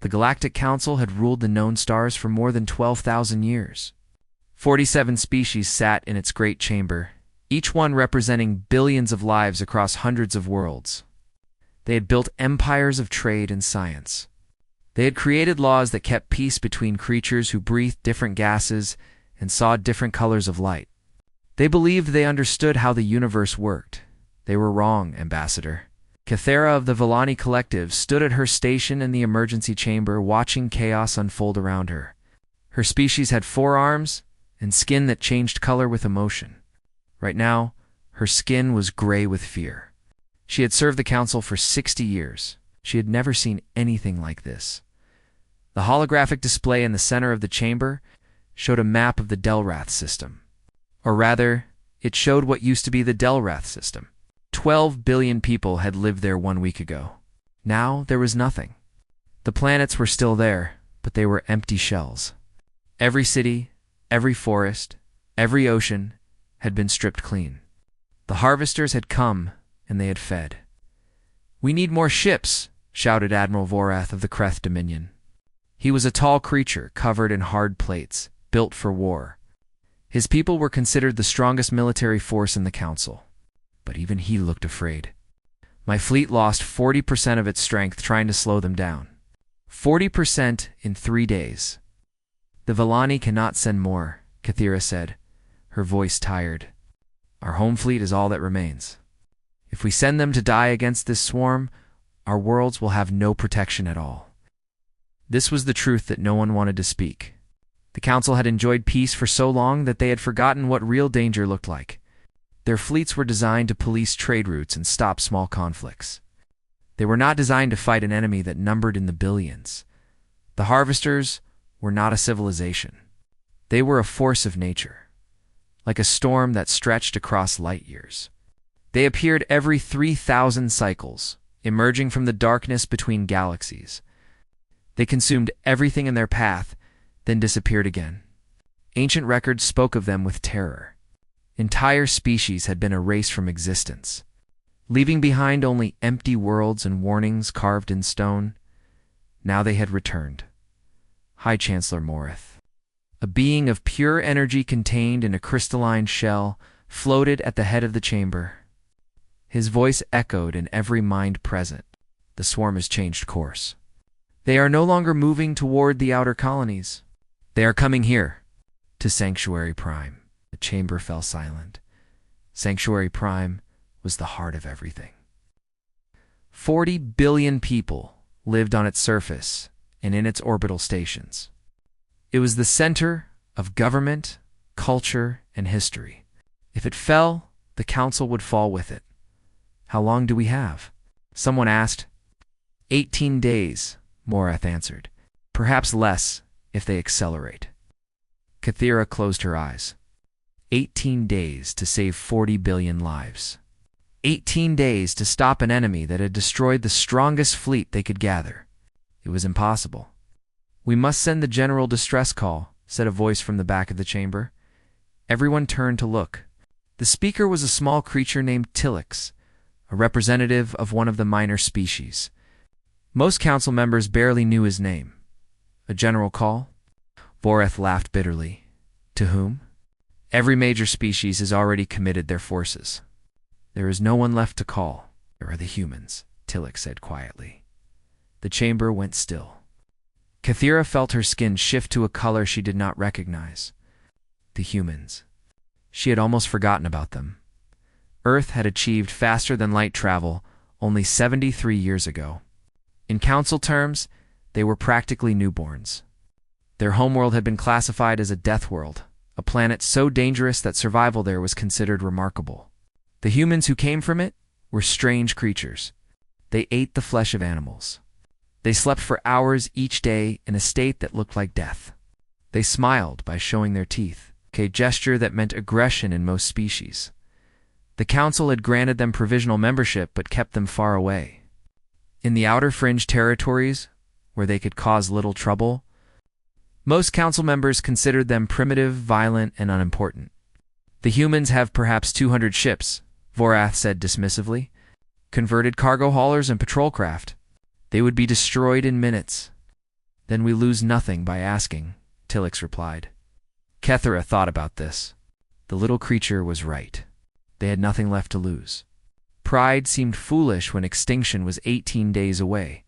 The Galactic Council had ruled the known stars for more than 12,000 years. 47 species sat in its great chamber, each one representing billions of lives across hundreds of worlds. They had built empires of trade and science. They had created laws that kept peace between creatures who breathed different gases and saw different colors of light. They believed they understood how the universe worked. They were wrong, Ambassador. Kythera of the Villani Collective stood at her station in the emergency chamber, watching chaos unfold around her. Her species had 4 arms and skin that changed color with emotion. Right now, her skin was gray with fear. She had served the Council for 60 years. She had never seen anything like this. The holographic display in the center of the chamber showed a map of the Delrath system. Or rather, it showed what used to be the Delrath system. 12 billion people had lived there 1 week ago. Now there was nothing. The planets were still there, but they were empty shells. Every city, every forest, every ocean had been stripped clean. The harvesters had come, and they had fed. "We need more ships," shouted Admiral Vorath of the Kreth Dominion. He was a tall creature covered in hard plates, built for war. His people were considered the strongest military force in the Council. But even he looked afraid. "My fleet lost 40% of its strength trying to slow them down. 40% in 3 days. The Villani cannot send more," Kythera said, her voice tired. "Our home fleet is all that remains. If we send them to die against this swarm, our worlds will have no protection at all." This was the truth that no one wanted to speak. The Council had enjoyed peace for so long that they had forgotten what real danger looked like. Their fleets were designed to police trade routes and stop small conflicts. They were not designed to fight an enemy that numbered in the billions. The Harvesters were not a civilization. They were a force of nature, like a storm that stretched across light years. They appeared every 3,000 cycles, emerging from the darkness between galaxies. They consumed everything in their path, then disappeared again. Ancient records spoke of them with terror. Entire species had been erased from existence, leaving behind only empty worlds and warnings carved in stone. Now they had returned. High Chancellor Morith, a being of pure energy contained in a crystalline shell, floated at the head of the chamber. His voice echoed in every mind present. "The swarm has changed course. They are no longer moving toward the outer colonies. They are coming here, to Sanctuary Prime." The chamber fell silent. Sanctuary Prime was the heart of everything. 40 billion people lived on its surface and in its orbital stations. It was the center of government, culture, and history. If it fell, the Council would fall with it. "How long do we have?" someone asked. 18 days, Morath answered. "Perhaps less if they accelerate." Kythera closed her eyes. 18 days to save 40 billion lives. 18 days to stop an enemy that had destroyed the strongest fleet they could gather. It was impossible. "We must send the general distress call," said a voice from the back of the chamber. Everyone turned to look. The speaker was a small creature named Tillix, a representative of one of the minor species. Most council members barely knew his name. "A general call?" Vorath laughed bitterly. "To whom? Every major species has already committed their forces. There is no one left to call. There are the humans," Tillix said quietly. The chamber went still. Kythera felt her skin shift to a color she did not recognize. The humans. She had almost forgotten about them. Earth had achieved faster-than-light travel only 73 years ago. In Council terms, they were practically newborns. Their homeworld had been classified as a death world, a planet so dangerous that survival there was considered remarkable. The humans who came from it were strange creatures. They ate the flesh of animals. They slept for hours each day in a state that looked like death. They smiled by showing their teeth, a gesture that meant aggression in most species. The Council had granted them provisional membership but kept them far away. In the outer fringe territories, where they could cause little trouble, most Council members considered them primitive, violent, and unimportant. "The humans have perhaps 200 ships," Vorath said dismissively. "Converted cargo haulers and patrol craft. They would be destroyed in minutes." Then we lose nothing by asking, Tilix replied. Kethera thought about this. The little creature was right. They had nothing left to lose. Pride seemed foolish when extinction was 18 days away.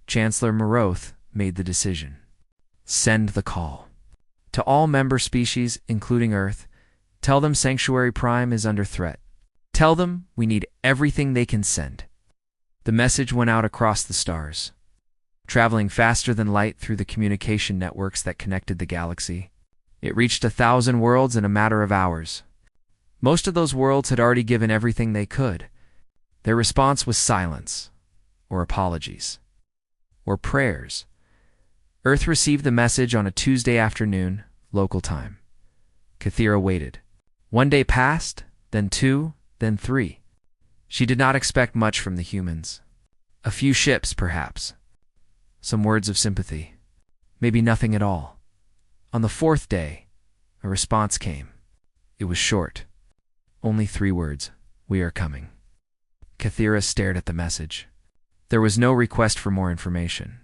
Chancellor Moroth made the decision. Send the call. To all member species, including Earth, tell them Sanctuary Prime is under threat. Tell them we need everything they can send. The message went out across the stars, traveling faster than light through the communication networks that connected the galaxy. It reached 1,000 worlds in a matter of hours. Most of those worlds had already given everything they could. Their response was silence, or apologies, or prayers. Earth received the message on a Tuesday afternoon, local time. Kethera waited. 1 day passed, then 2, then 3. She did not expect much from the humans. A few ships, perhaps. Some words of sympathy. Maybe nothing at all. On the 4th day, a response came. It was short. Only 3 words. We are coming. Kethera stared at the message. There was no request for more information.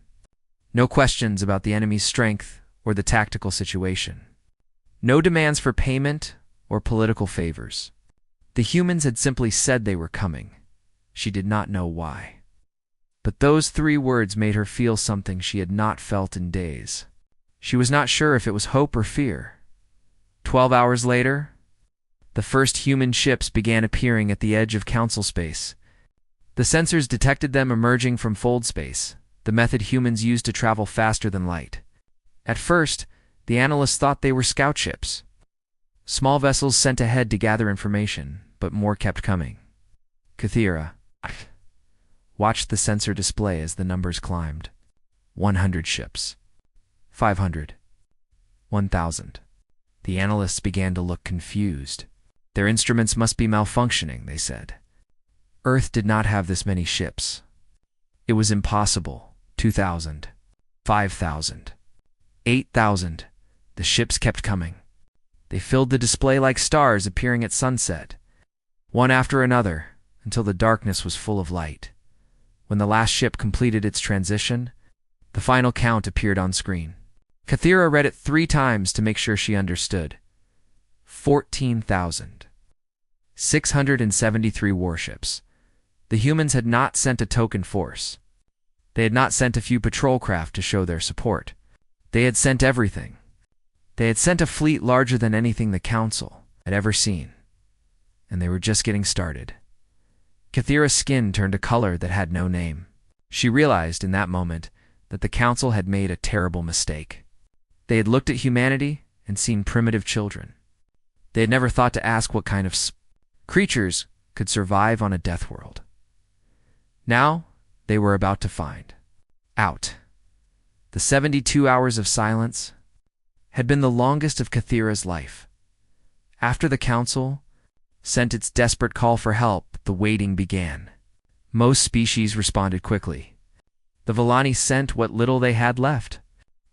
No questions about the enemy's strength or the tactical situation. No demands for payment or political favors. The humans had simply said they were coming. She did not know why. But those 3 words made her feel something she had not felt in days. She was not sure if it was hope or fear. 12 hours later, the first human ships began appearing at the edge of Council space. The sensors detected them emerging from fold space, the method humans use to travel faster than light. At first, the analysts thought they were scout ships. Small vessels sent ahead to gather information, but more kept coming. Kethera watched the sensor display as the numbers climbed. 100 ships. 500. 1,000. The analysts began to look confused. Their instruments must be malfunctioning, they said. Earth did not have this many ships. It was impossible. 2,000. 5,000. 8,000. The ships kept coming. They filled the display like stars appearing at sunset, one after another, until the darkness was full of light. When the last ship completed its transition, the final count appeared on screen. Kethera read it 3 times to make sure she understood. 14,000. 673 warships. The humans had not sent a token force. They had not sent a few patrol craft to show their support. They had sent everything. They had sent a fleet larger than anything the Council had ever seen. And they were just getting started. Kethera's skin turned a color that had no name. She realized in that moment that the Council had made a terrible mistake. They had looked at humanity and seen primitive children. They had never thought to ask what kind of creatures could survive on a death world. Now, they were about to find out. The 72 hours of silence had been the longest of Kethera's life. After the Council sent its desperate call for help, the waiting began. Most species responded quickly. The Villani sent what little they had left.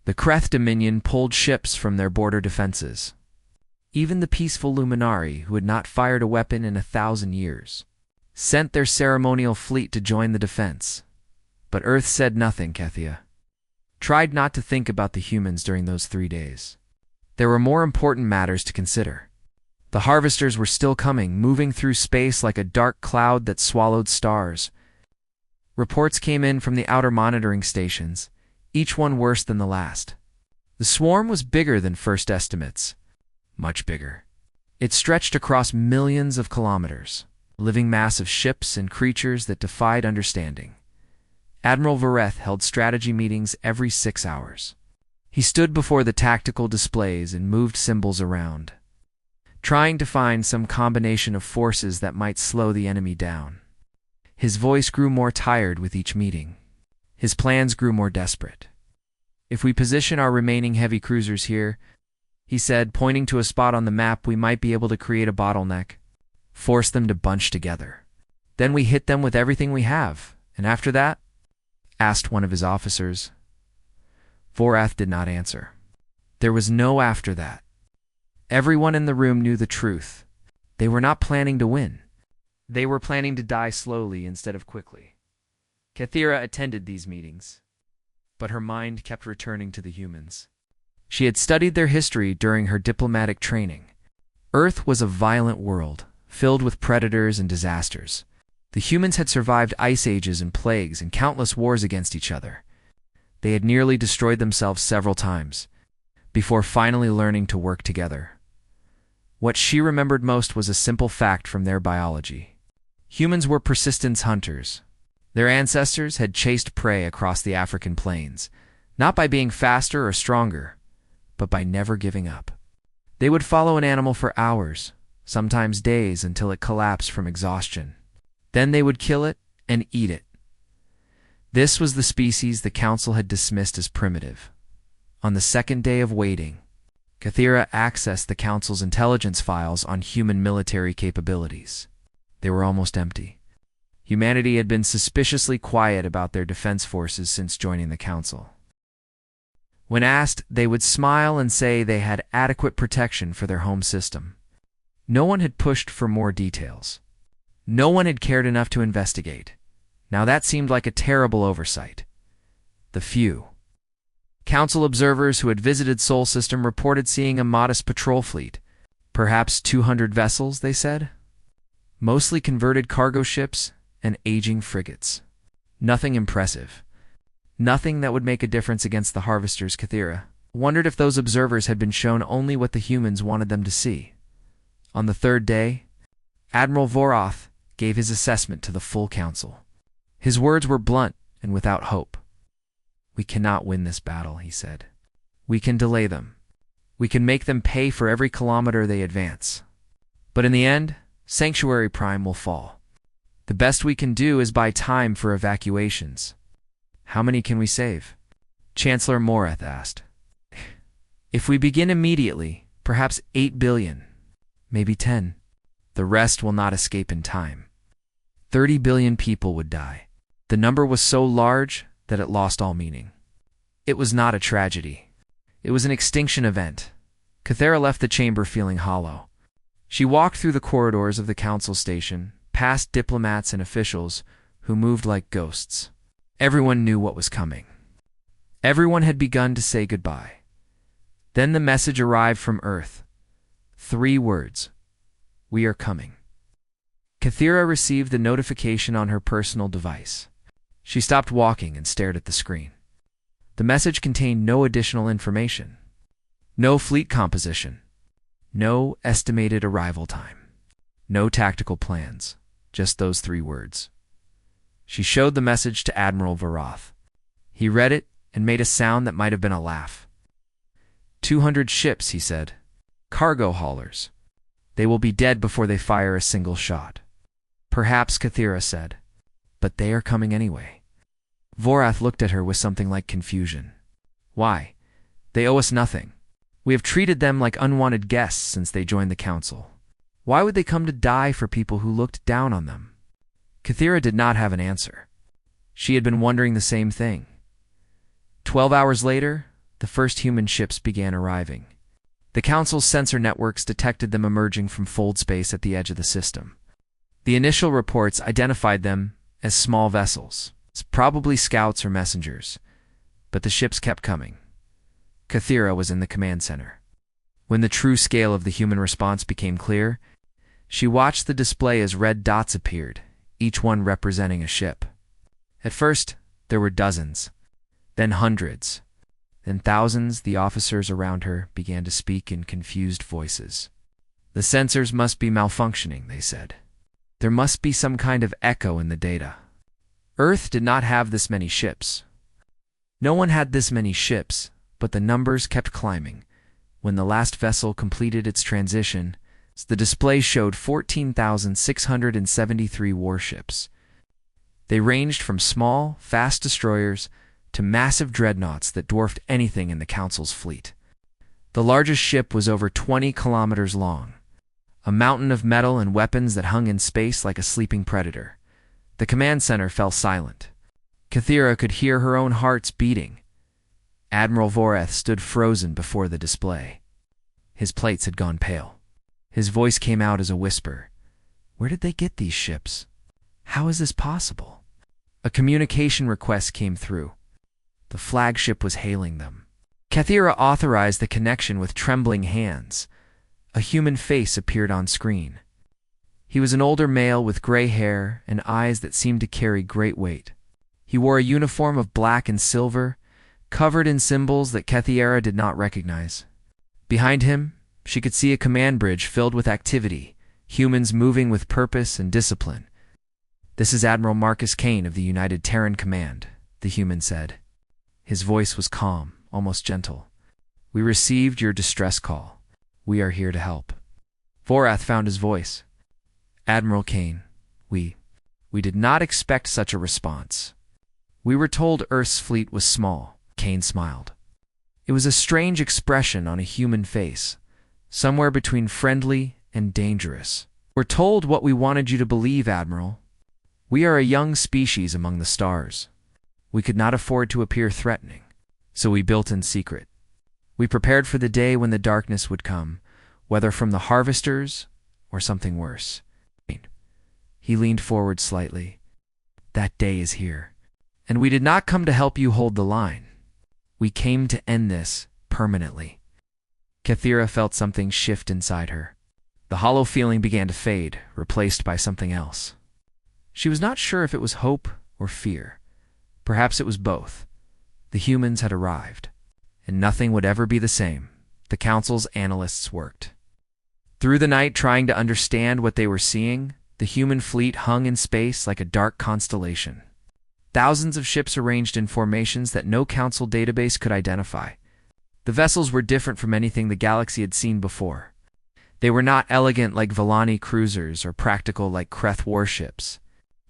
The Kreth Dominion pulled ships from their border defenses. Even the peaceful Luminari, who had not fired a weapon in 1,000 years, sent their ceremonial fleet to join the defense. But Earth said nothing, Kethera. Tried not to think about the humans during those 3 days. There were more important matters to consider. The harvesters were still coming, moving through space like a dark cloud that swallowed stars. Reports came in from the outer monitoring stations, each one worse than the last. The swarm was bigger than first estimates. Much bigger. It stretched across millions of kilometers, a living mass of ships and creatures that defied understanding. Admiral Vareth held strategy meetings every 6 hours. He stood before the tactical displays and moved symbols around, trying to find some combination of forces that might slow the enemy down. His voice grew more tired with each meeting. His plans grew more desperate. If we position our remaining heavy cruisers here, he said, pointing to a spot on the map, we might be able to create a bottleneck, force them to bunch together. Then we hit them with everything we have, and after that? Asked one of his officers. Vorath did not answer. There was no after that. Everyone in the room knew the truth. They were not planning to win. They were planning to die slowly instead of quickly. Kethera attended these meetings. but her mind kept returning to the humans. She had studied their history during her diplomatic training. Earth was a violent world, filled with predators and disasters. The humans had survived ice ages and plagues and countless wars against each other. They had nearly destroyed themselves several times, before finally learning to work together. What she remembered most was a simple fact from their biology. Humans were persistence hunters. Their ancestors had chased prey across the African plains, not by being faster or stronger, but by never giving up. They would follow an animal for hours, sometimes days, until it collapsed from exhaustion. Then they would kill it and eat it. This was the species the Council had dismissed as primitive. On the second day of waiting, Kathira accessed the Council's intelligence files on human military capabilities. They were almost empty. Humanity had been suspiciously quiet about their defense forces since joining the Council. When asked, they would smile and say they had adequate protection for their home system. No one had pushed for more details. No one had cared enough to investigate. Now that seemed like a terrible oversight. The few Council observers who had visited Sol System reported seeing a modest patrol fleet. Perhaps 200 vessels, they said. Mostly converted cargo ships and aging frigates. Nothing impressive. Nothing that would make a difference against the harvesters. Kathira wondered if those observers had been shown only what the humans wanted them to see. On the third day, Admiral Vorath gave his assessment to the full Council. His words were blunt and without hope. "We cannot win this battle," he said. "We can delay them. We can make them pay for every kilometer they advance. But in the end, Sanctuary Prime will fall. The best we can do is buy time for evacuations." "How many can we save?" Chancellor Morath asked. "If we begin immediately, perhaps 8 billion, maybe 10. The rest will not escape in time. 30 billion people would die." The number was so large that it lost all meaning. It was not a tragedy. It was an extinction event. Kathira left the chamber feeling hollow. She walked through the corridors of the Council station, past diplomats and officials who moved like ghosts. Everyone knew what was coming. Everyone had begun to say goodbye. Then the message arrived from Earth. 3 words. "We are coming." Kathira received the notification on her personal device. She stopped walking and stared at the screen. The message contained no additional information. No fleet composition. No estimated arrival time. No tactical plans. Just those 3 words. She showed the message to Admiral Vorath. He read it and made a sound that might have been a laugh. 200 ships, he said. Cargo haulers. They will be dead before they fire a single shot. Perhaps, Kathira said. But they are coming anyway. Vorath looked at her with something like confusion. Why? They owe us nothing. We have treated them like unwanted guests since they joined the Council. Why would they come to die for people who looked down on them? Kathira did not have an answer. She had been wondering the same thing. 12 hours later, the first human ships began arriving. The Council's sensor networks detected them emerging from fold space at the edge of the system. The initial reports identified them as small vessels, probably scouts or messengers, but the ships kept coming. Kathira was in the command center. When the true scale of the human response became clear, she watched the display as red dots appeared, each one representing a ship. At first, there were dozens, then hundreds, then thousands. The officers around her began to speak in confused voices. The sensors must be malfunctioning, they said. There must be some kind of echo in the data. Earth did not have this many ships. No one had this many ships, but the numbers kept climbing. When the last vessel completed its transition, the display showed 14,673 warships. They ranged from small, fast destroyers to massive dreadnoughts that dwarfed anything in the Council's fleet. The largest ship was over 20 kilometers long, a mountain of metal and weapons that hung in space like a sleeping predator. The command center fell silent. Kathira could hear her own heart's beating. Admiral Vorath stood frozen before the display. His plates had gone pale. His voice came out as a whisper. Where did they get these ships? How is this possible? A communication request came through. The flagship was hailing them. Kathira authorized the connection with trembling hands. A human face appeared on screen. He was an older male with gray hair and eyes that seemed to carry great weight. He wore a uniform of black and silver, covered in symbols that Kathira did not recognize. Behind him, she could see a command bridge filled with activity, humans moving with purpose and discipline. "This is Admiral Marcus Kane of the United Terran Command," the human said. His voice was calm, almost gentle. "We received your distress call. We are here to help." Vorath found his voice. "Admiral Kane, we did not expect such a response. We were told Earth's fleet was small." Kane smiled. It was a strange expression on a human face, somewhere between friendly and dangerous. "We're told what we wanted you to believe, Admiral. We are a young species among the stars. We could not afford to appear threatening, so we built in secret. We prepared for the day when the darkness would come, whether from the harvesters or something worse." He leaned forward slightly. "That day is here. And we did not come to help you hold the line. We came to end this permanently." Kathira felt something shift inside her. The hollow feeling began to fade, replaced by something else. She was not sure if it was hope or fear. Perhaps it was both. The humans had arrived, and nothing would ever be the same. The Council's analysts worked through the night trying to understand what they were seeing. The human fleet hung in space like a dark constellation. Thousands of ships arranged in formations that no Council database could identify. The vessels were different from anything the galaxy had seen before. They were not elegant like Villani cruisers or practical like Kreth warships.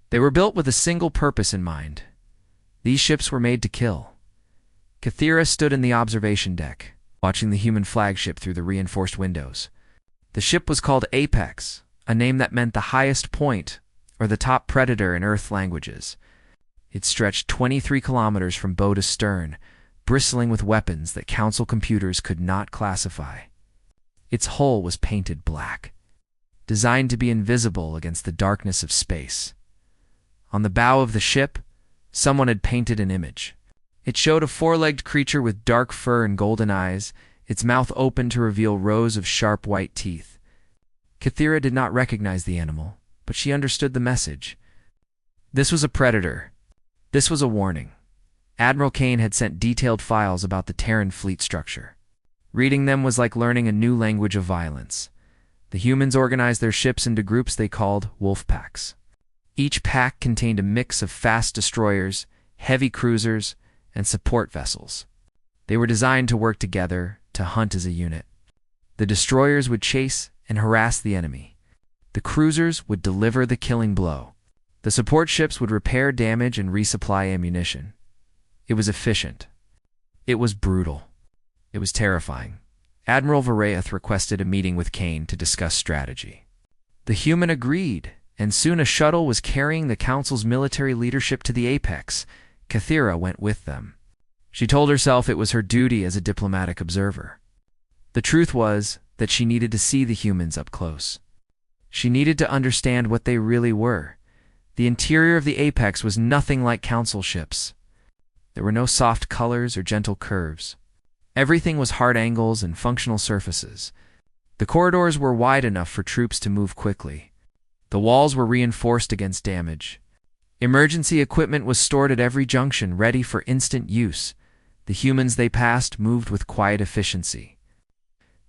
They were built with a single purpose in mind. These ships were made to kill. Kathira stood in the observation deck, watching the human flagship through the reinforced windows. The ship was called Apex, a name that meant the highest point or the top predator in Earth languages. It stretched 23 kilometers from bow to stern, bristling with weapons that Council computers could not classify. Its hull was painted black, designed to be invisible against the darkness of space. On the bow of the ship, someone had painted an image. It showed a four-legged creature with dark fur and golden eyes, its mouth open to reveal rows of sharp white teeth. Kathira did not recognize the animal, but she understood the message. This was a predator. This was a warning. Admiral Kane had sent detailed files about the Terran fleet structure. Reading them was like learning a new language of violence. The humans organized their ships into groups they called wolf packs. Each pack contained a mix of fast destroyers, heavy cruisers, and support vessels. They were designed to work together, to hunt as a unit. The destroyers would chase and harass the enemy. The cruisers would deliver the killing blow. The support ships would repair damage and resupply ammunition. It was efficient. It was brutal. It was terrifying. Admiral Varaeth requested a meeting with Kane to discuss strategy. The human agreed, and soon a shuttle was carrying the Council's military leadership to the Apex. Kathira went with them. She told herself it was her duty as a diplomatic observer. The truth was that she needed to see the humans up close. She needed to understand what they really were. The interior of the Apex was nothing like Council ships. There were no soft colors or gentle curves. Everything was hard angles and functional surfaces. The corridors were wide enough for troops to move quickly. The walls were reinforced against damage. Emergency equipment was stored at every junction, ready for instant use. The humans they passed moved with quiet efficiency.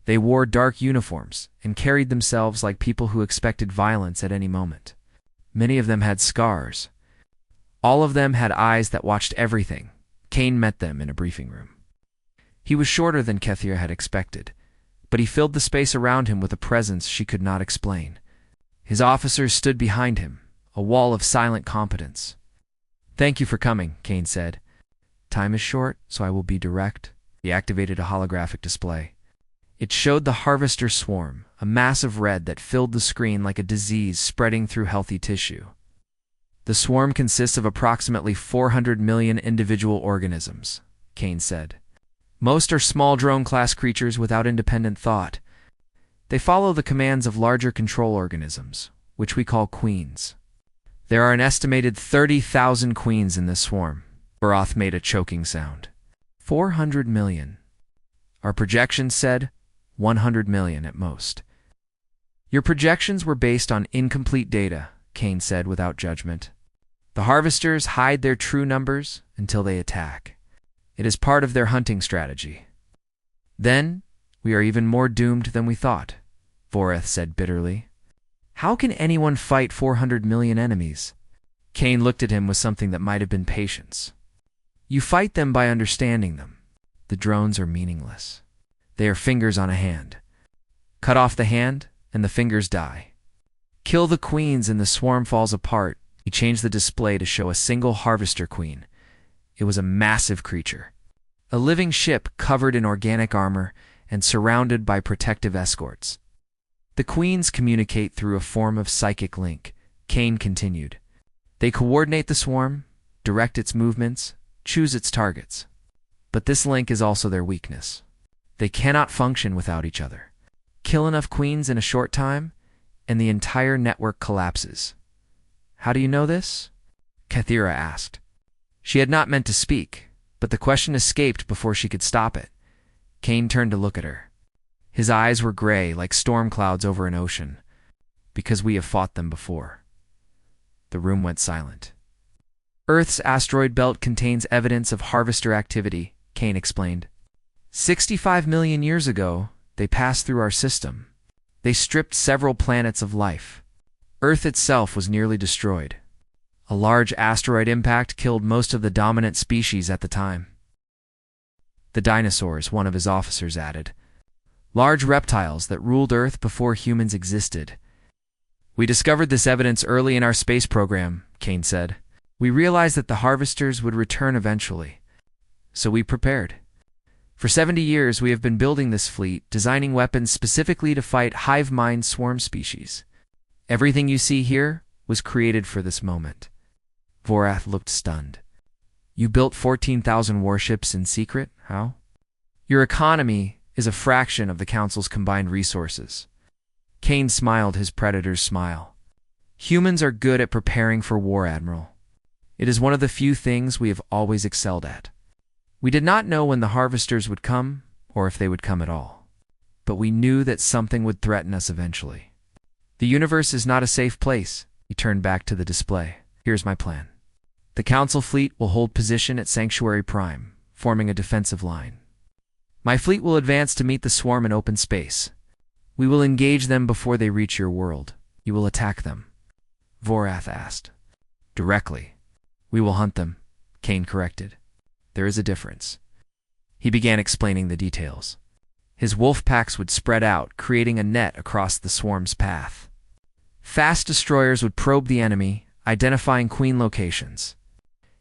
They wore dark uniforms and carried themselves like people who expected violence at any moment. Many of them had scars. All of them had eyes that watched everything. Kane met them in a briefing room. He was shorter than Kathira had expected, but he filled the space around him with a presence she could not explain. His officers stood behind him, a wall of silent competence. "Thank you for coming," Kane said. "Time is short, so I will be direct." He activated a holographic display. It showed the harvester swarm, a mass of red that filled the screen like a disease spreading through healthy tissue. The swarm consists of approximately 400 million individual organisms, Kane said. Most are small drone-class creatures without independent thought. They follow the commands of larger control organisms, which we call queens. There are an estimated 30,000 queens in this swarm. Barath made a choking sound. 400 million. Our projections said 100 million at most. Your projections were based on incomplete data, Kane said without judgment. The harvesters hide their true numbers until they attack. It is part of their hunting strategy. Then, we are even more doomed than we thought, Voreth said bitterly. How can anyone fight 400 million enemies? Kane looked at him with something that might have been patience. You fight them by understanding them. The drones are meaningless. They are fingers on a hand. Cut off the hand, and the fingers die. Kill the queens and the swarm falls apart. He changed the display to show a single harvester queen. It was a massive creature. A living ship covered in organic armor and surrounded by protective escorts. The queens communicate through a form of psychic link, Kane continued. They coordinate the swarm, direct its movements, choose its targets. But this link is also their weakness. They cannot function without each other. Kill enough queens in a short time, and the entire network collapses. How do you know this? Kathira asked. She had not meant to speak, but the question escaped before she could stop it. Kane turned to look at her. His eyes were gray like storm clouds over an ocean. Because we have fought them before. The room went silent. Earth's asteroid belt contains evidence of harvester activity, Kane explained. 65 million years ago, they passed through our system. They stripped several planets of life. Earth itself was nearly destroyed. A large asteroid impact killed most of the dominant species at the time. The dinosaurs, one of his officers added. Large reptiles that ruled Earth before humans existed. We discovered this evidence early in our space program, Kane said. We realized that the harvesters would return eventually. So we prepared. For 70 years, we have been building this fleet, designing weapons specifically to fight hive mind swarm species. Everything you see here was created for this moment. Vorath looked stunned. You built 14,000 warships in secret? How? Your economy is a fraction of the Council's combined resources. Kane smiled his predator's smile. Humans are good at preparing for war, Admiral. It is one of the few things we have always excelled at. We did not know when the harvesters would come, or if they would come at all. But we knew that something would threaten us eventually. The universe is not a safe place. He turned back to the display. Here's my plan. The Council fleet will hold position at Sanctuary Prime, forming a defensive line. My fleet will advance to meet the swarm in open space. We will engage them before they reach your world. You will attack them. Vorath asked. Directly. We will hunt them, Kane corrected. There is a difference. He began explaining the details. His wolf packs would spread out, creating a net across the swarm's path. Fast destroyers would probe the enemy, identifying queen locations.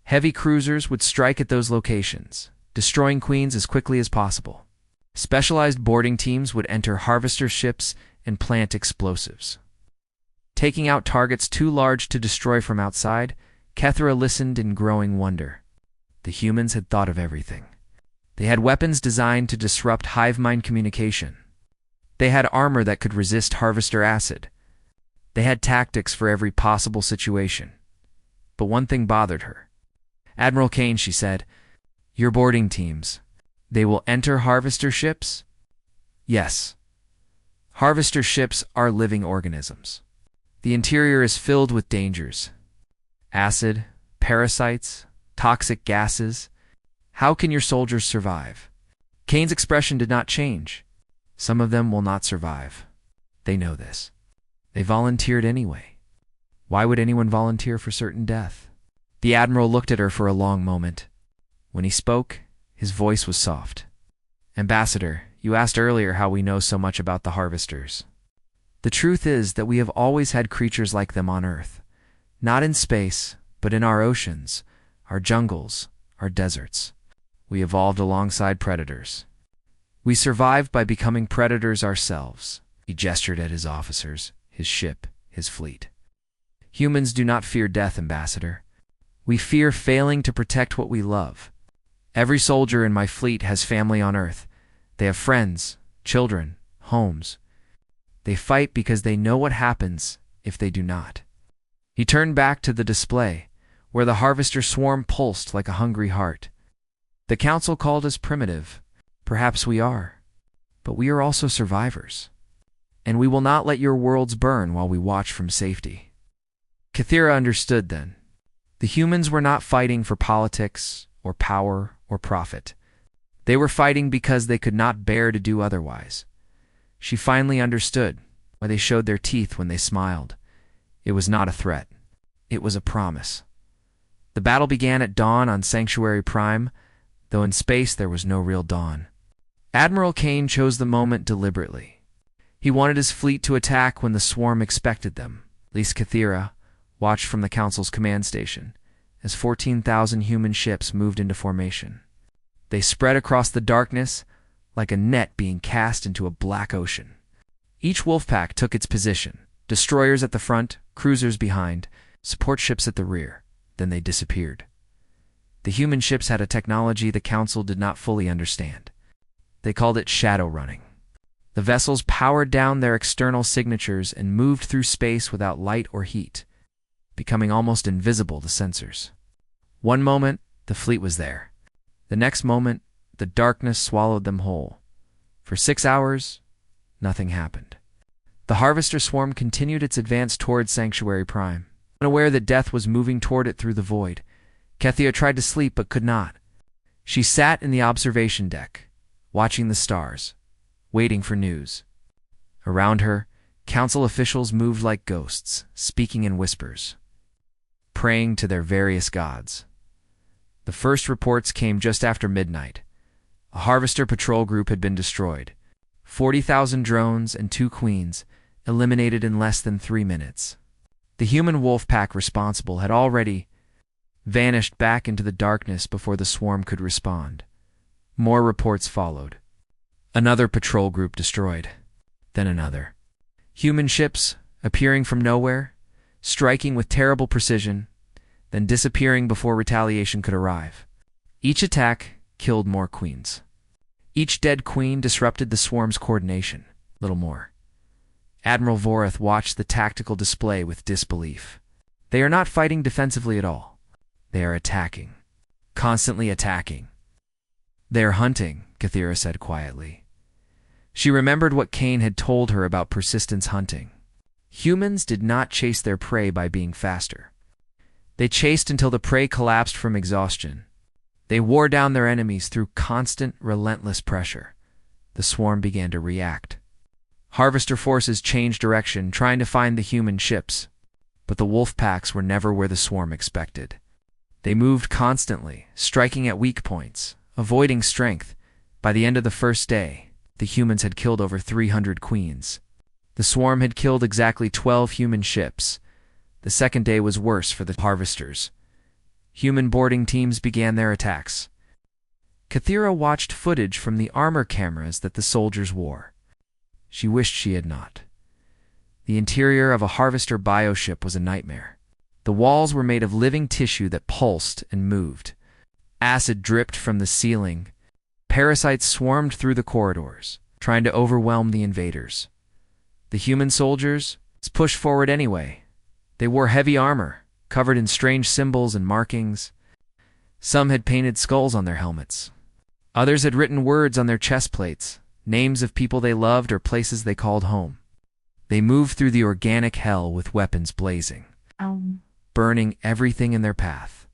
Heavy cruisers would strike at those locations, destroying queens as quickly as possible. Specialized boarding teams would enter harvester ships and plant explosives. Taking out targets too large to destroy from outside, Kethra listened in growing wonder. The humans had thought of everything. They had weapons designed to disrupt hive mind communication. They had armor that could resist harvester acid. They had tactics for every possible situation. But one thing bothered her. Admiral Kane, she said, your boarding teams, they will enter harvester ships? Yes. Harvester ships are living organisms. The interior is filled with dangers. Acid, parasites, toxic gases. How can your soldiers survive? Kane's expression did not change. Some of them will not survive. They know this. They volunteered anyway. Why would anyone volunteer for certain death? The Admiral looked at her for a long moment. When he spoke, his voice was soft. Ambassador, you asked earlier how we know so much about the harvesters. The truth is that we have always had creatures like them on Earth. Not in space, but in our oceans, our jungles, our deserts. We evolved alongside predators. We survived by becoming predators ourselves. He gestured at his officers, his ship, his fleet. Humans do not fear death, Ambassador. We fear failing to protect what we love. Every soldier in my fleet has family on Earth. They have friends, children, homes. They fight because they know what happens if they do not. He turned back to the display, where the harvester swarm pulsed like a hungry heart. The council called us primitive. Perhaps we are. But we are also survivors. And we will not let your worlds burn while we watch from safety. Kathira understood then. The humans were not fighting for politics or power or profit. They were fighting because they could not bear to do otherwise. She finally understood why they showed their teeth when they smiled. It was not a threat. It was a promise. The battle began at dawn on Sanctuary Prime, though in space there was no real dawn. Admiral Kane chose the moment deliberately. He wanted his fleet to attack when the swarm expected them. Lise Kathira watched from the Council's command station as 14,000 human ships moved into formation. They spread across the darkness like a net being cast into a black ocean. Each wolf pack took its position, destroyers at the front, cruisers behind, support ships at the rear. Then they disappeared. The human ships had a technology the Council did not fully understand. They called it shadow running. The vessels powered down their external signatures and moved through space without light or heat, becoming almost invisible to sensors. One moment, the fleet was there. The next moment, the darkness swallowed them whole. For 6 hours, nothing happened. The harvester swarm continued its advance towards Sanctuary Prime. Unaware that death was moving toward it through the void, Kathia tried to sleep but could not. She sat in the observation deck, watching the stars, waiting for news. Around her, council officials moved like ghosts, speaking in whispers, praying to their various gods. The first reports came just after midnight. A harvester patrol group had been destroyed. 40,000 drones and 2 queens eliminated in less than 3 minutes. The human wolf pack responsible had already vanished back into the darkness before the swarm could respond. More reports followed. Another patrol group destroyed. Then another. Human ships appearing from nowhere, striking with terrible precision, then disappearing before retaliation could arrive. Each attack killed more queens. Each dead queen disrupted the swarm's coordination. Little more. Admiral Vorath watched the tactical display with disbelief. They are not fighting defensively at all. They are attacking. Constantly attacking. They are hunting, Kathira said quietly. She remembered what Kane had told her about persistence hunting. Humans did not chase their prey by being faster. They chased until the prey collapsed from exhaustion. They wore down their enemies through constant, relentless pressure. The swarm began to react. Harvester forces changed direction, trying to find the human ships, but the wolf packs were never where the swarm expected. They moved constantly, striking at weak points, avoiding strength. By the end of the first day, the humans had killed over 300 queens. The swarm had killed exactly 12 human ships. The second day was worse for the harvesters. Human boarding teams began their attacks. Kathira watched footage from the armor cameras that the soldiers wore. She wished she had not. The interior of a harvester bioship was a nightmare. The walls were made of living tissue that pulsed and moved. Acid dripped from the ceiling. Parasites swarmed through the corridors, trying to overwhelm the invaders. The human soldiers pushed forward anyway. They wore heavy armor, covered in strange symbols and markings. Some had painted skulls on their helmets. Others had written words on their chest plates, names of people they loved or places they called home. They moved through the organic hell with weapons blazing, burning everything in their path.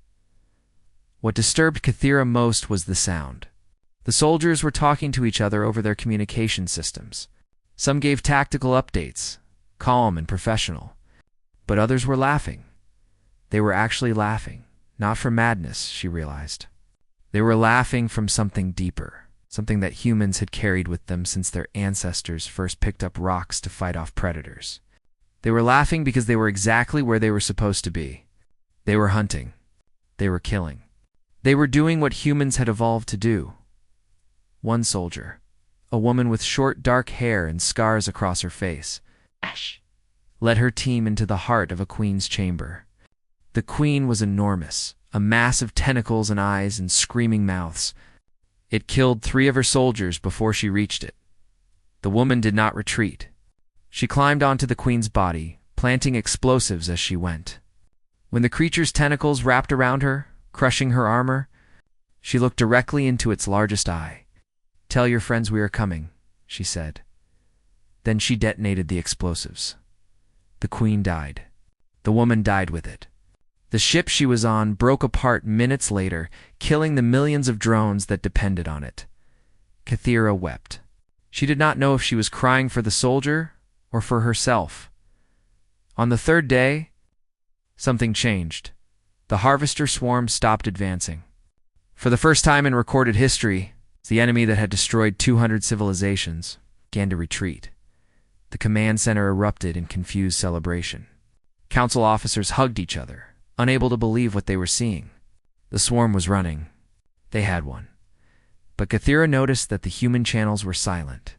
What disturbed Kathira most was the sound. The soldiers were talking to each other over their communication systems. Some gave tactical updates, calm and professional, but others were laughing. They were actually laughing, not from madness, she realized. They were laughing from something deeper, something that humans had carried with them since their ancestors first picked up rocks to fight off predators. They were laughing because they were exactly where they were supposed to be. They were hunting. They were killing. They were doing what humans had evolved to do. One soldier, a woman with short dark hair and scars across her face, led her team into the heart of a queen's chamber. The queen was enormous, a mass of tentacles and eyes and screaming mouths. It killed 3 of her soldiers before she reached it. The woman did not retreat. She climbed onto the queen's body, planting explosives as she went. When the creature's tentacles wrapped around her, crushing her armor, she looked directly into its largest eye. "Tell your friends we are coming," she said. Then she detonated the explosives. The queen died. The woman died with it. The ship she was on broke apart minutes later, killing the millions of drones that depended on it. Kathira wept. She did not know if she was crying for the soldier or for herself. On the third day, something changed. The harvester swarm stopped advancing. For the first time in recorded history, the enemy that had destroyed 200 civilizations began to retreat. The command center erupted in confused celebration. Council officers hugged each other, unable to believe what they were seeing. The swarm was running. They had one. But Kathira noticed that the human channels were silent.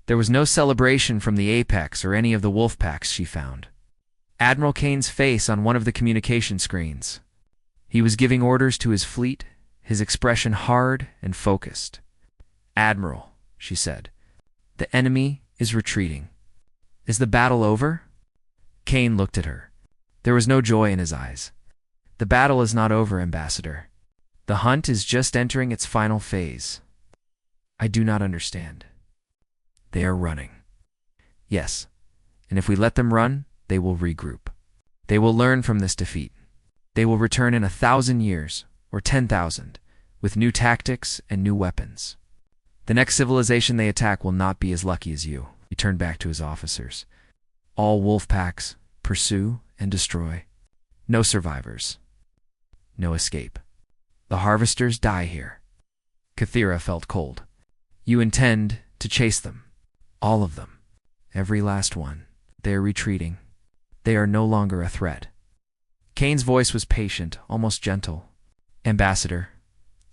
There was no celebration from the Apex or any of the wolf packs she found. Admiral Kane's face on one of the communication screens. He was giving orders to his fleet, his expression hard and focused. "Admiral," she said, "the enemy is retreating. Is the battle over?" Kane looked at her. There was no joy in his eyes. "The battle is not over, Ambassador. The hunt is just entering its final phase." "I do not understand." "They are running." "Yes, and if we let them run, they will regroup. They will learn from this defeat. They will return in 1,000 years, or 10,000, with new tactics and new weapons. The next civilization they attack will not be as lucky as you." He turned back to his officers. "All wolf packs pursue and destroy. No survivors. No escape. The harvesters die here." Kathira felt cold. "You intend to chase them. All of them. Every last one. They are retreating. They are no longer a threat." Kane's voice was patient, almost gentle. "Ambassador,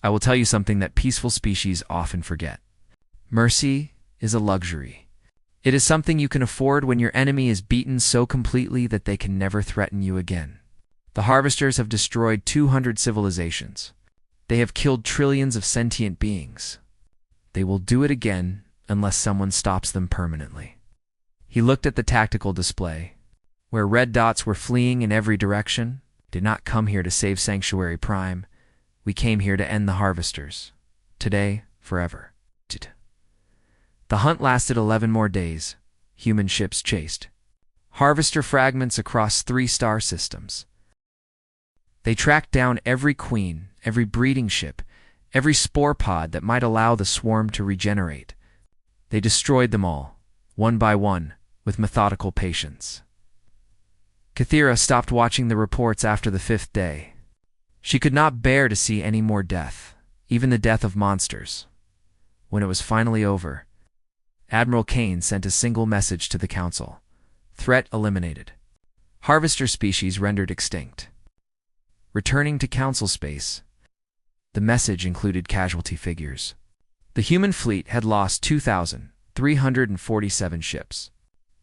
I will tell you something that peaceful species often forget. Mercy is a luxury. It is something you can afford when your enemy is beaten so completely that they can never threaten you again. The harvesters have destroyed 200 civilizations. They have killed trillions of sentient beings. They will do it again unless someone stops them permanently." He looked at the tactical display. Where red dots were fleeing in every direction, "Did not come here to save Sanctuary Prime. We came here to end the harvesters. Today, forever." The hunt lasted 11 more days. Human ships chased harvester fragments across 3 star systems. They tracked down every queen, every breeding ship, every spore pod that might allow the swarm to regenerate. They destroyed them all, one by one, with methodical patience. Kathira stopped watching the reports after the 5th day. She could not bear to see any more death, even the death of monsters. When it was finally over, Admiral Kane sent a single message to the Council. Threat eliminated. Harvester species rendered extinct. Returning to Council space. The message included casualty figures. The human fleet had lost 2,347 ships.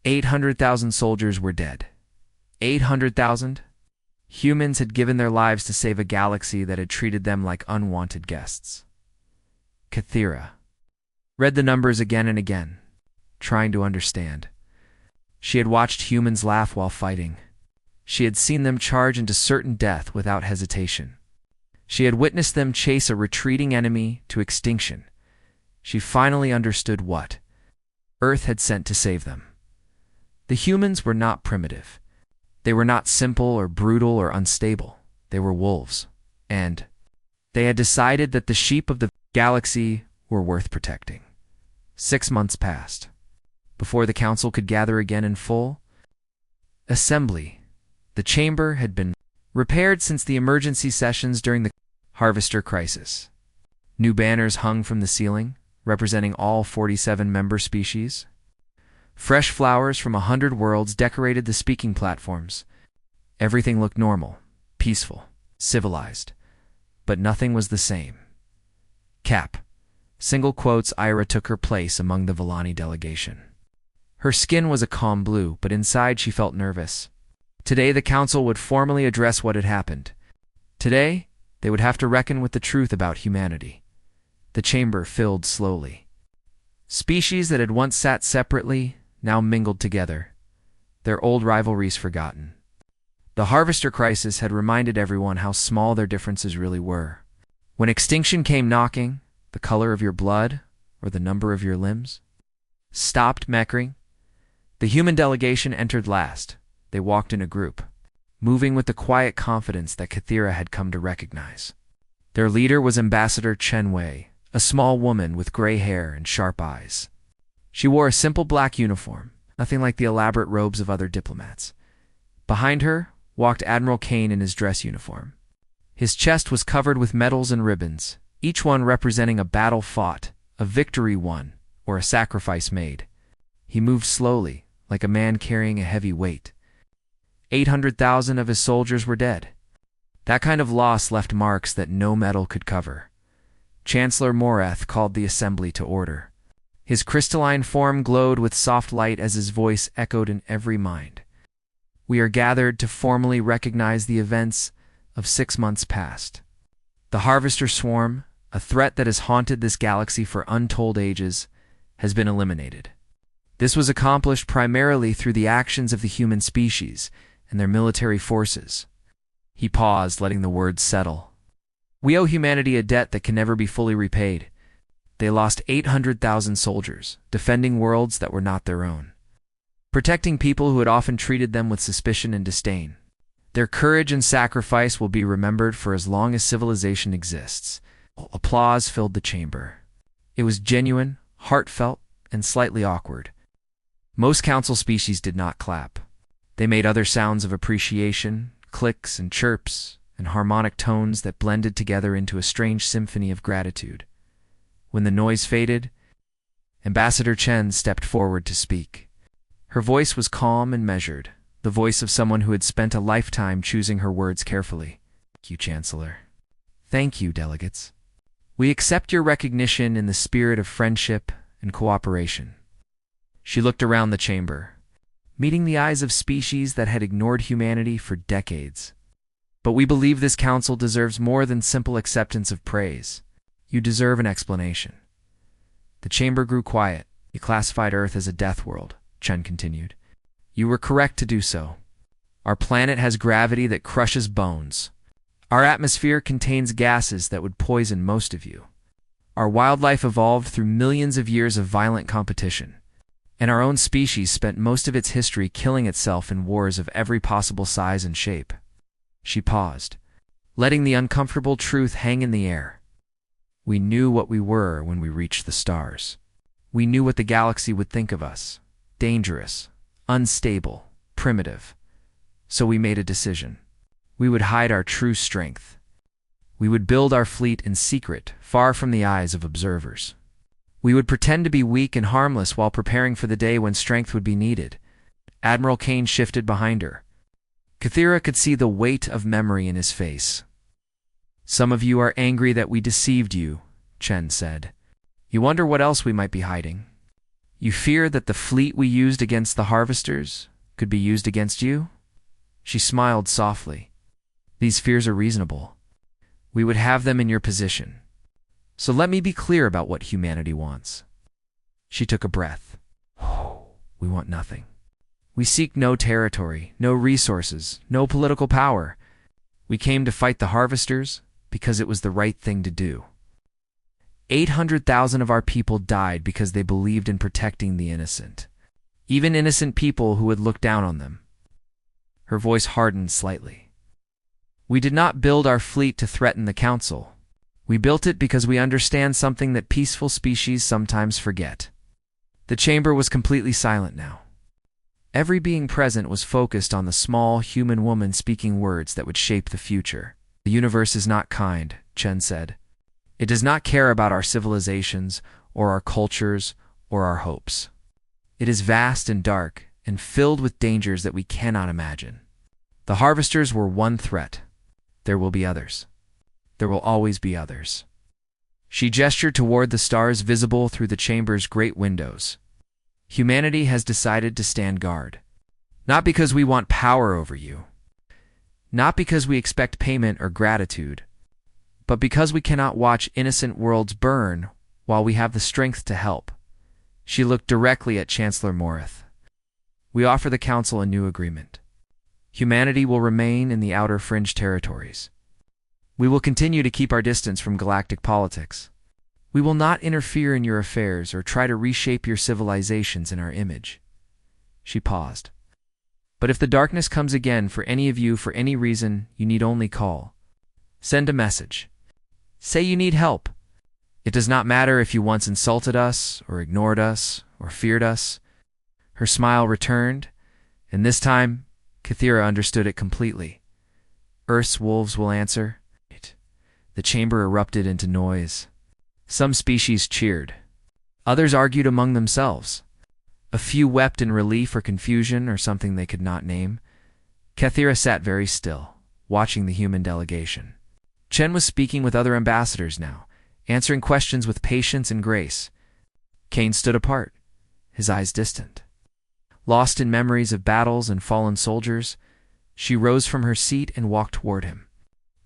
800,000 soldiers were dead. 800,000? Humans had given their lives to save a galaxy that had treated them like unwanted guests. Kathira read the numbers again and again, trying to understand. She had watched humans laugh while fighting. She had seen them charge into certain death without hesitation. She had witnessed them chase a retreating enemy to extinction. She finally understood what Earth had sent to save them. The humans were not primitive. They were not simple or brutal or unstable. They were wolves. And they had decided that the sheep of the galaxy were worth protecting. 6 months passed. Before the council could gather again in full assembly, the chamber had been repaired since the emergency sessions during the harvester crisis. New banners hung from the ceiling, representing all 47 member species. Fresh flowers from 100 worlds decorated the speaking platforms. Everything looked normal, peaceful, civilized, but nothing was the same. Cap. Single quotes. Ira took her place among the Villani delegation. Her skin was a calm blue, but inside she felt nervous. Today the council would formally address what had happened. Today, they would have to reckon with the truth about humanity. The chamber filled slowly. Species that had once sat separately now mingled together, their old rivalries forgotten. The harvester crisis had reminded everyone how small their differences really were. When extinction came knocking, the color of your blood or the number of your limbs stopped meckering. The human delegation entered last. They walked in a group, moving with the quiet confidence that Kathira had come to recognize. Their leader was Ambassador Chen Wei, a small woman with gray hair and sharp eyes. She wore a simple black uniform, nothing like the elaborate robes of other diplomats. Behind her walked Admiral Kane in his dress uniform. His chest was covered with medals and ribbons, each one representing a battle fought, a victory won, or a sacrifice made. He moved slowly, like a man carrying a heavy weight. 800,000 of his soldiers were dead. That kind of loss left marks that no medal could cover. Chancellor Morath called the assembly to order. His crystalline form glowed with soft light as his voice echoed in every mind. We are gathered to formally recognize the events of 6 months past. The Harvester Swarm, a threat that has haunted this galaxy for untold ages, has been eliminated. This was accomplished primarily through the actions of the human species and their military forces. He paused, letting the words settle. We owe humanity a debt that can never be fully repaid. They lost 800,000 soldiers, defending worlds that were not their own, protecting people who had often treated them with suspicion and disdain. Their courage and sacrifice will be remembered for as long as civilization exists. Applause filled the chamber. It was genuine, heartfelt, and slightly awkward. Most council species did not clap. They made other sounds of appreciation, clicks and chirps, and harmonic tones that blended together into a strange symphony of gratitude. When the noise faded, Ambassador Chen stepped forward to speak. Her voice was calm and measured, the voice of someone who had spent a lifetime choosing her words carefully. Thank you, Chancellor. Thank you, delegates. We accept your recognition in the spirit of friendship and cooperation. She looked around the chamber, meeting the eyes of species that had ignored humanity for decades. But we believe this council deserves more than simple acceptance of praise. You deserve an explanation. The chamber grew quiet. You classified Earth as a death world, Chen continued. You were correct to do so. Our planet has gravity that crushes bones. Our atmosphere contains gases that would poison most of you. Our wildlife evolved through millions of years of violent competition, and our own species spent most of its history killing itself in wars of every possible size and shape. She paused, letting the uncomfortable truth hang in the air. We knew what we were when we reached the stars. We knew what the galaxy would think of us: dangerous, unstable, primitive. So we made a decision. We would hide our true strength. We would build our fleet in secret, far from the eyes of observers. We would pretend to be weak and harmless while preparing for the day when strength would be needed. Admiral Kane shifted behind her. Kathira could see the weight of memory in his face. Some of you are angry that we deceived you, Chen said. You wonder what else we might be hiding. You fear that the fleet we used against the harvesters could be used against you? She smiled softly. These fears are reasonable. We would have them in your position. So let me be clear about what humanity wants. She took a breath. We want nothing. We seek no territory, no resources, no political power. We came to fight the harvesters because it was the right thing to do. 800,000 of our people died because they believed in protecting the innocent, even innocent people who would look down on them. Her voice hardened slightly. We did not build our fleet to threaten the council. We built it because we understand something that peaceful species sometimes forget. The chamber was completely silent now. Every being present was focused on the small human woman speaking words that would shape the future. The universe is not kind, Chen said. It does not care about our civilizations, or our cultures, or our hopes. It is vast and dark, and filled with dangers that we cannot imagine. The harvesters were one threat. There will be others. There will always be others. She gestured toward the stars visible through the chamber's great windows. Humanity has decided to stand guard. Not because we want power over you. Not because we expect payment or gratitude. But because we cannot watch innocent worlds burn while we have the strength to help. She looked directly at Chancellor Morath. We offer the Council a new agreement. Humanity will remain in the outer fringe territories. We will continue to keep our distance from galactic politics. We will not interfere in your affairs or try to reshape your civilizations in our image." She paused. "But if the darkness comes again for any of you for any reason, you need only call. Send a message. Say you need help. It does not matter if you once insulted us, or ignored us, or feared us." Her smile returned, and this time, Kathira understood it completely. "Earth's wolves will answer." The chamber erupted into noise. Some species cheered. Others argued among themselves. A few wept in relief or confusion or something they could not name. Kathira sat very still, watching the human delegation. Chen was speaking with other ambassadors now, answering questions with patience and grace. Kane stood apart, his eyes distant. Lost in memories of battles and fallen soldiers, she rose from her seat and walked toward him.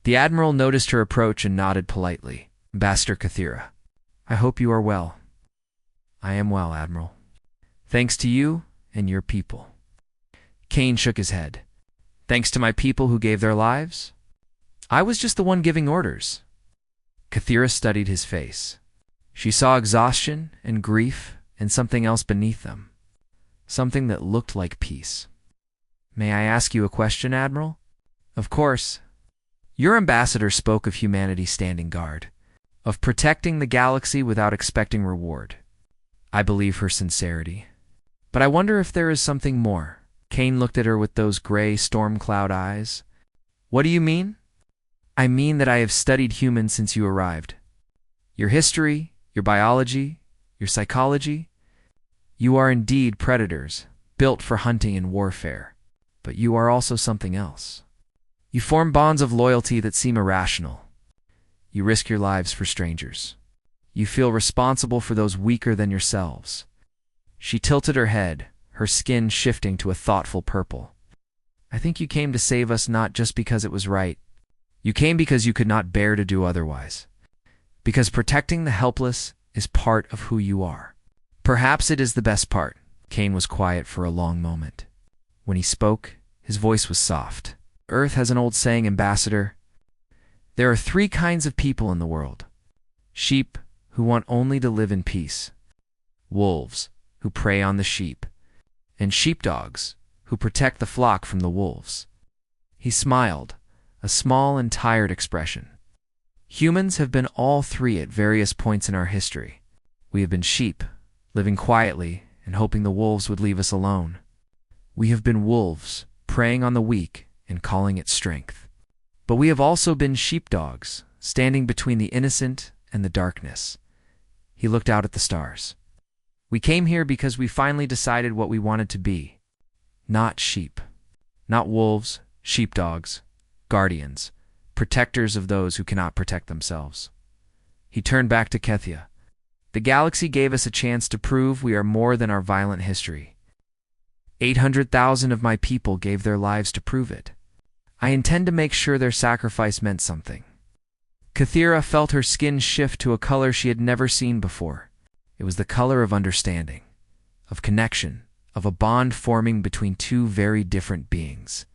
The Admiral noticed her approach and nodded politely. "Ambassador Kathira, I hope you are well." "I am well, Admiral. Thanks to you and your people." Kane shook his head. "Thanks to my people who gave their lives? I was just the one giving orders." Kathira studied his face. She saw exhaustion and grief and something else beneath them. Something that looked like peace. "May I ask you a question, Admiral?" "Of course." "Your ambassador spoke of humanity standing guard, of protecting the galaxy without expecting reward. I believe her sincerity. But I wonder if there is something more." Kane looked at her with those gray storm cloud eyes. "What do you mean?" "I mean that I have studied humans since you arrived. Your history, your biology, your psychology. You are indeed predators, built for hunting and warfare. But you are also something else. You form bonds of loyalty that seem irrational. You risk your lives for strangers. You feel responsible for those weaker than yourselves." She tilted her head, her skin shifting to a thoughtful purple. "I think you came to save us not just because it was right. You came because you could not bear to do otherwise. Because protecting the helpless is part of who you are. Perhaps it is the best part." Kane was quiet for a long moment. When he spoke, his voice was soft. "Earth has an old saying, Ambassador. There are 3 kinds of people in the world. Sheep, who want only to live in peace. Wolves, who prey on the sheep. And sheepdogs, who protect the flock from the wolves." He smiled, a small and tired expression. "Humans have been all 3 at various points in our history. We have been sheep, living quietly and hoping the wolves would leave us alone. We have been wolves, preying on the weak and calling it strength. But we have also been sheepdogs, standing between the innocent and the darkness." He looked out at the stars. "We came here because we finally decided what we wanted to be. Not sheep. Not wolves, sheepdogs, guardians, protectors of those who cannot protect themselves." He turned back to Kethia. "The galaxy gave us a chance to prove we are more than our violent history. 800,000 of my people gave their lives to prove it. I intend to make sure their sacrifice meant something." Kathira felt her skin shift to a color she had never seen before. It was the color of understanding, of connection, of a bond forming between 2 very different beings.